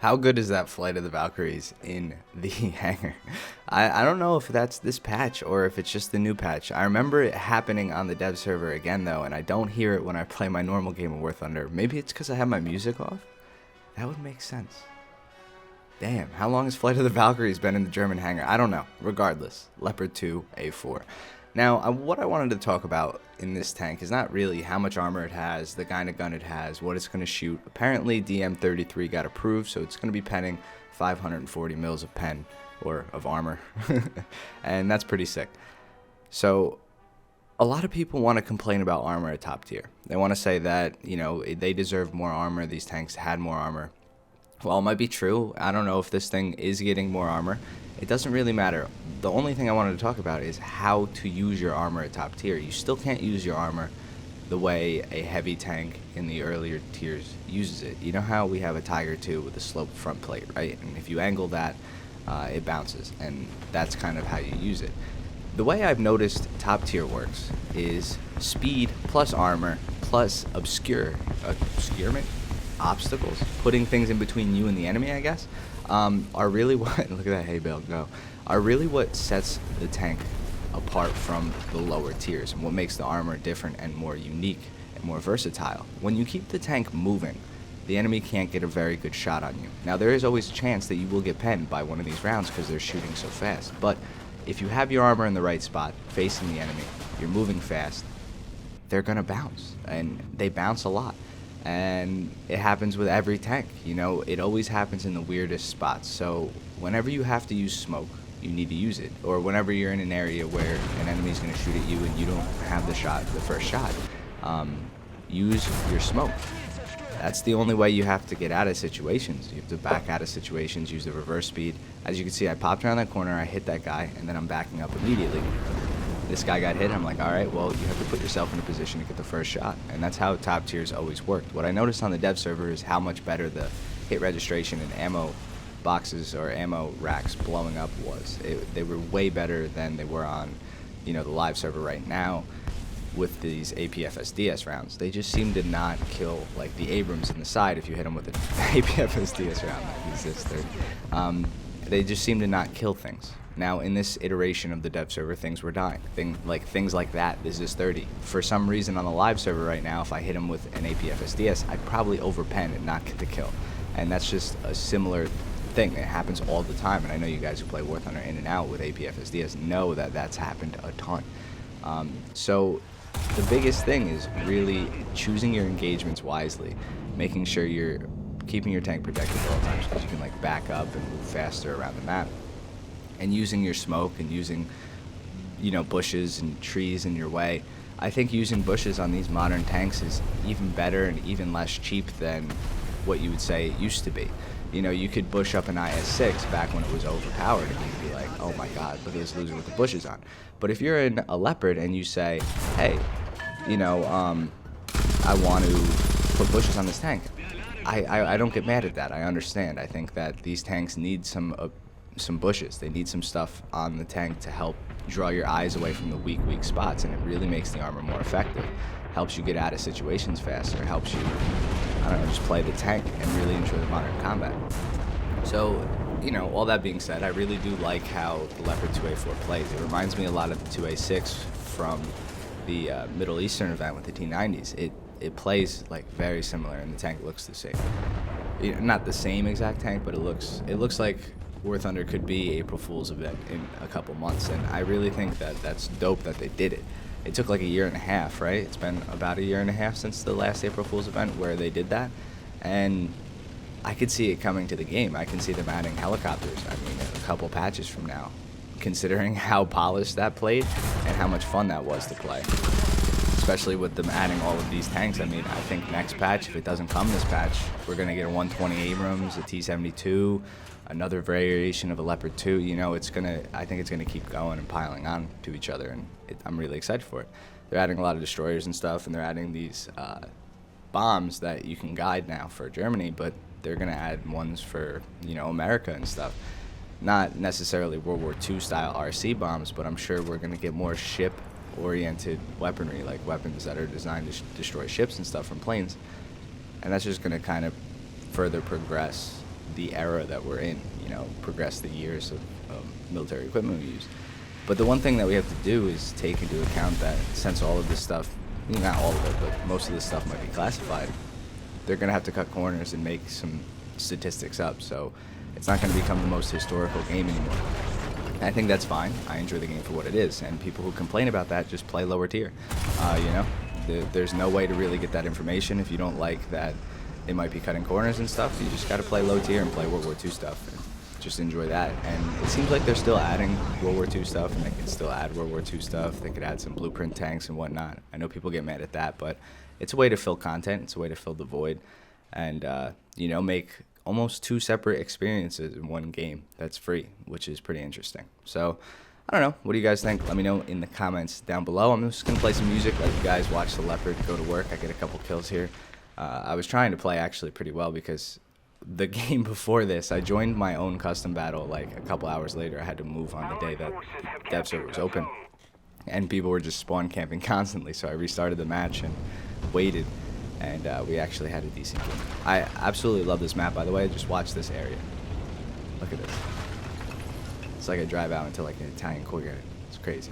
How good is that Flight of the Valkyries in the hangar? I don't know if that's this patch or if it's just the new patch. I remember it happening on the dev server again though, and I don't hear it when I play my normal game of War Thunder. Maybe it's because I have my music off? That would make sense. Damn, how long has Flight of the Valkyries been in the German hangar? I don't know. Regardless, Leopard 2A4. Now, what I wanted to talk about in this tank is not really how much armor it has, the kind of gun it has, what it's going to shoot. Apparently, DM33 got approved, so it's going to be penning 540 mils of pen, or of armor, and that's pretty sick. So, a lot of people want to complain about armor at top tier. They want to say that, you know, they deserve more armor, these tanks had more armor. Well, it might be true. I don't know if this thing is getting more armor. It doesn't really matter. The only thing I wanted to talk about is how to use your armor at top tier. You still can't use your armor the way a heavy tank in the earlier tiers uses it. You know how we have a Tiger 2 with a sloped front plate, right? And if you angle that, it bounces, and that's kind of how you use it. The way I've noticed top tier works is speed plus armor plus obscurement? Obstacles, putting things in between you and the enemy, I guess, are really what, look at that hay bale go, are really what sets the tank apart from the lower tiers and what makes the armor different and more unique and more versatile. When you keep the tank moving, the enemy can't get a very good shot on you. Now, there is always a chance that you will get penned by one of these rounds because they're shooting so fast, but if you have your armor in the right spot, facing the enemy, you're moving fast, they're gonna bounce, and they bounce a lot. And it happens with every tank, you know, it always happens in the weirdest spots. So whenever you have to use smoke, you need to use it, or whenever you're in an area where an enemy's going to shoot at you and you don't have the first shot, use your smoke. That's the only way you have to get out of situations. You have to back out of situations, use the reverse speed. As you can see, I popped around that corner, I hit that guy, and then I'm backing up immediately. This guy got hit, I'm like, alright, well, you have to put yourself in a position to get the first shot. And that's how top tiers always worked. What I noticed on the dev server is how much better the hit registration and ammo boxes or ammo racks blowing up was. They were way better than they were on, you know, the live server right now with these APFSDS rounds. They just seem to not kill, like the Abrams in the side if you hit them with an APFSDS round. Like this 30. They just seem to not kill things. Now, in this iteration of the dev server, things were dying. Things like that, this is 30. For some reason on the live server right now, if I hit him with an APFSDS, I'd probably overpen and not get the kill. And that's just a similar thing. It happens all the time, and I know you guys who play War Thunder in and out with APFSDS know that that's happened a ton. So the biggest thing is really choosing your engagements wisely, making sure you're keeping your tank protected at all times because you can like back up and move faster around the map. And using your smoke and using, you know, bushes and trees in your way. I think using bushes on these modern tanks is even better and even less cheap than what you would say it used to be. You know, you could bush up an IS-6 back when it was overpowered and you'd be like, oh my god, look at this loser with the bushes on. But if you're in a Leopard and you say, hey, you know, I want to put bushes on this tank, I don't get mad at that. I understand. I think that these tanks need some bushes. They need some stuff on the tank to help draw your eyes away from the weak spots, and it really makes the armor more effective. Helps you get out of situations faster, helps you, I don't know, just play the tank and really enjoy the modern combat. So, you know, all that being said, I really do like how the Leopard 2A4 plays. It reminds me a lot of the 2A6 from the Middle Eastern event with the T90s. It plays like very similar, and the tank looks the same. You know, not the same exact tank, but it looks like War Thunder could be April Fool's event in a couple months, and I really think that that's dope that they did it. It took like a year and a half, right? It's been about a year and a half since the last April Fool's event where they did that, and I could see it coming to the game. I can see them adding helicopters, I mean, a couple patches from now, considering how polished that played and how much fun that was to play. Especially with them adding all of these tanks. I mean, I think next patch, if it doesn't come this patch, we're going to get a 120 Abrams, a T-72, another variation of a Leopard 2. You know, I think it's going to keep going and piling on to each other, and I'm really excited for it. They're adding a lot of destroyers and stuff, and they're adding these bombs that you can guide now for Germany, but they're going to add ones for, you know, America and stuff. Not necessarily World War II style RC bombs, but I'm sure we're going to get more ship-oriented weaponry, like weapons that are designed to destroy ships and stuff from planes. And that's just going to kind of further progress the era that we're in, progress the years of military equipment we use. But the one thing that we have to do is take into account that since all of this stuff, not all of it, but most of this stuff might be classified, they're going to have to cut corners and make some statistics up. So it's not going to become the most historical game anymore. And I think that's fine. I enjoy the game for what it is. And people who complain about that just play lower tier. There's no way to really get that information if you don't like that they might be cutting corners and stuff. You just got to play low tier and play World War II stuff. And just enjoy that. And it seems like they're still adding World War II stuff, and they can still add World War II stuff. They could add some blueprint tanks and whatnot. I know people get mad at that, but it's a way to fill content. It's a way to fill the void, and make almost 2 separate experiences in one game that's free, which is pretty interesting. So I don't know. What do you guys think? Let me know in the comments down below. I'm just going to play some music, let you guys watch the Leopard go to work. I get a couple kills here. I was trying to play actually pretty well because the game before this, I joined my own custom battle like a couple hours later. I had to move on the day that dev server was open, and people were just spawn camping constantly, so I restarted the match and waited, and we actually had a decent game. I absolutely love this map, by the way. Just watch this area. Look at this. It's like I drive out into like an Italian courtyard. It's crazy.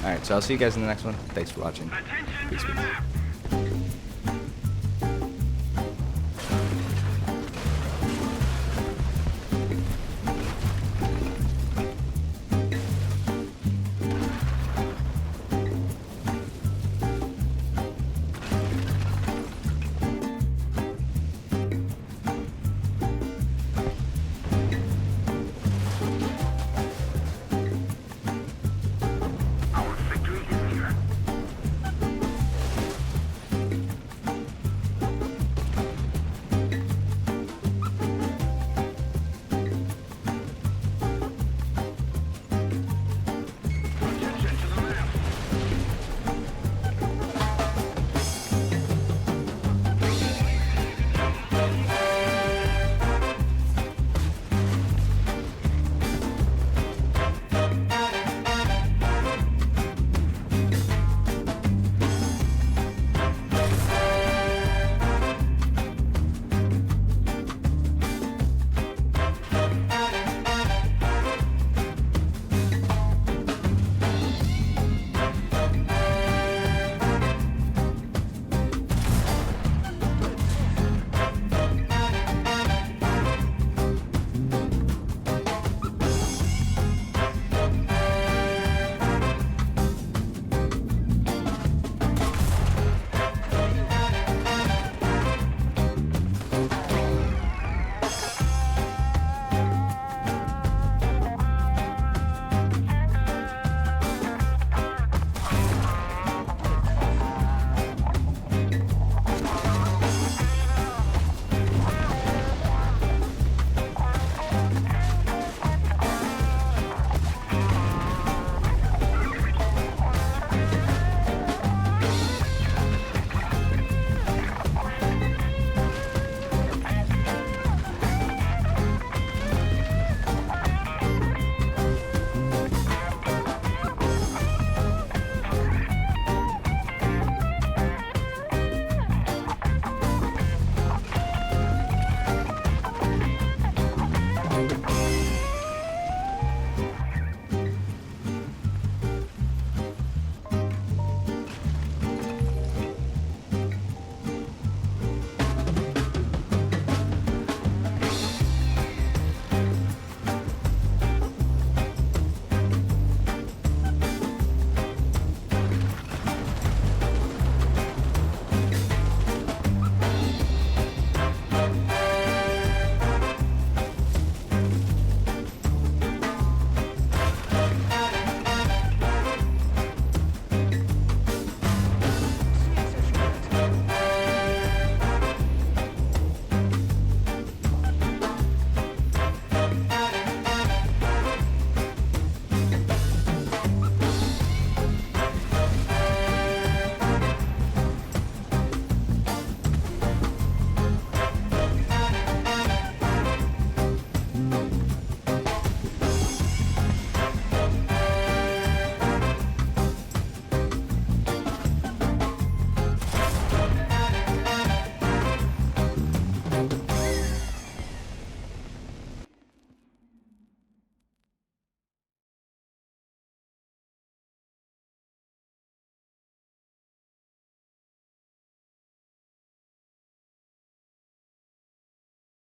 Alright, so I'll see you guys in the next one. Thanks for watching. Peace.